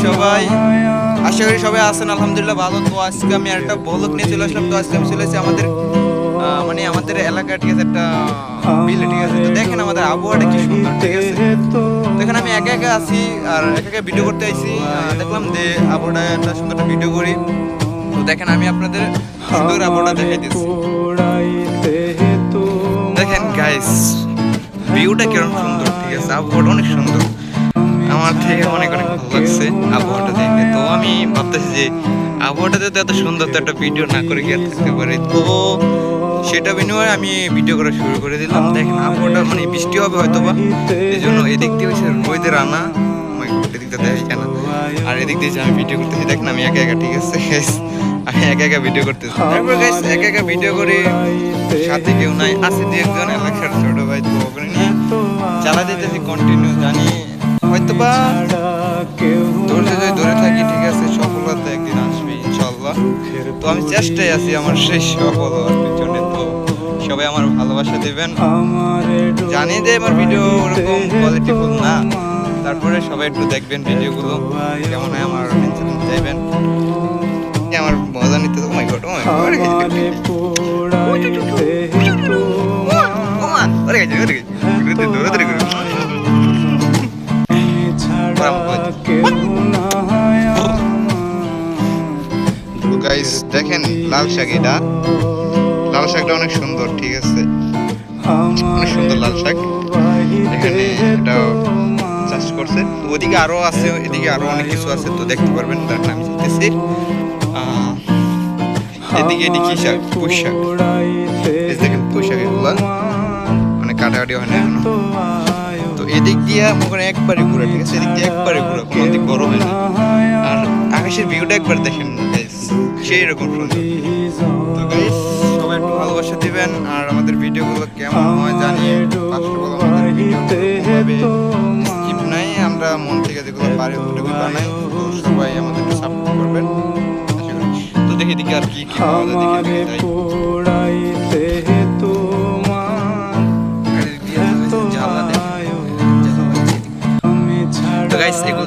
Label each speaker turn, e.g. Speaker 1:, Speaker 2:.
Speaker 1: সবাই? আশা করি সবাই আছেন আলহামদুলিল্লাহ ভালো। তো আজকে আমি একটা ব্লগ নিয়ে চলে আসলাম। তো আজকে আমি চলে এসেছি আমাদের মানে আমাদের এলাকায়, ঠিক আছে, একটা বিলে, ঠিক আছে। তো দেখেন আমাদের আবহাওয়াটা কি সুন্দর, ঠিক আছে। দেখেন আমি একা একা আছি আর একা একা ভিডিও করতে আইছি। দেখলাম যে আবহাওয়াটা একটা সুন্দর একটা ভিডিও করি। তো দেখেন আমি আপনাদের সুন্দর আবহাওয়াটা দেখাই দিচ্ছি। দেখেন গাইস ভিউটা কিরকম সুন্দর, ঠিক আছে। আবহাওয়াটা অনেক সুন্দর, আমার থেকে অনেক অনেক ভালো লাগছে আবহাওয়াটা দেখে। তো আমি ভাবতেছি যে আবহাওয়াটা যদি এত সুন্দর, তো একটা ভিডিও না করে কি আর থাকতে পারি। তো সেটা বিনিময়ে আমি ভিডিও করা শুরু করে দিলাম। দেখেন আবহাওয়াটা মানে বৃষ্টি হবে হয়তো বা, এই জন্য এদিক দিয়ে হচ্ছে রোদের আনা, এদিকটা দেখে কেন, আর এদিক দিয়ে আমি ভিডিও করতেছি। দেখেন আমি একা একা, ঠিক আছে, আমি একা একা ভিডিও করতেছি। তারপর গাইস একা একা ভিডিও করি, সাথে কেউ নাই, আছে দু একজন এলাকার ছোট ভাই। তো ওখানে নিয়ে চালা দিতেছি কন্টিনিউ। জানি হয়তো বা ধৈর্য যদি ধরে থাকি, ঠিক আছে, সফলতা একদিন আসবে ইনশাল্লাহ। তো আমি চেষ্টায় আছি আমার সেই সফল হওয়ার পিছনে। তো সবাই আমার ভালোবাসা দেবেন। জানি যে আমার ভিডিও ওরকম কোয়ালিটিফুল না, তারপরে সবাই একটু দেখবেন ভিডিওগুলো কেমন হয়, আমার চাইবেন আমার মজা নিতে। তো মাই গড, ও মাই গাইস দেখেন লাল শাক, এটা লাল শাকটা অনেক সুন্দর, ঠিক আছে, অনেক সুন্দর লাল শাক। এখানে এটা চাষ করছে। তো ওদিকে আরো আছে, এদিকে আরো অনেক কিছু আছে, তো দেখতে পারবেন। তার নাম চাইতেছি এদিকে এটি কি শাক, পুঁই শাক। দেখেন পুঁই শাক, এগুলা মানে কাটাকাটি হয় না এখনো। তো এদিক দিয়ে মনে একবারে পুরো, ঠিক আছে, এদিক দিয়ে একবারে পুরো, কোনো দিক বড় হয় না। আর আকাশের ভিউটা একবার দেখেন গাইস, সেই রকম সুন্দর। তো গাইস সবাই একটু ভালোবাসা দিবেন, আর আমাদের ভিডিওগুলো কেমন হয় জানিয়ে পাশে বলো। আমাদের ভিডিও স্কিপ নাই, আমরা মন থেকে যেগুলো পারি ওগুলো বানাই। তো সবাই আমাদের একটু সাপোর্ট করবেন। তো দেখি দিকে আর কি কি পাওয়া যায়, দেখি তো গাইস এগুলো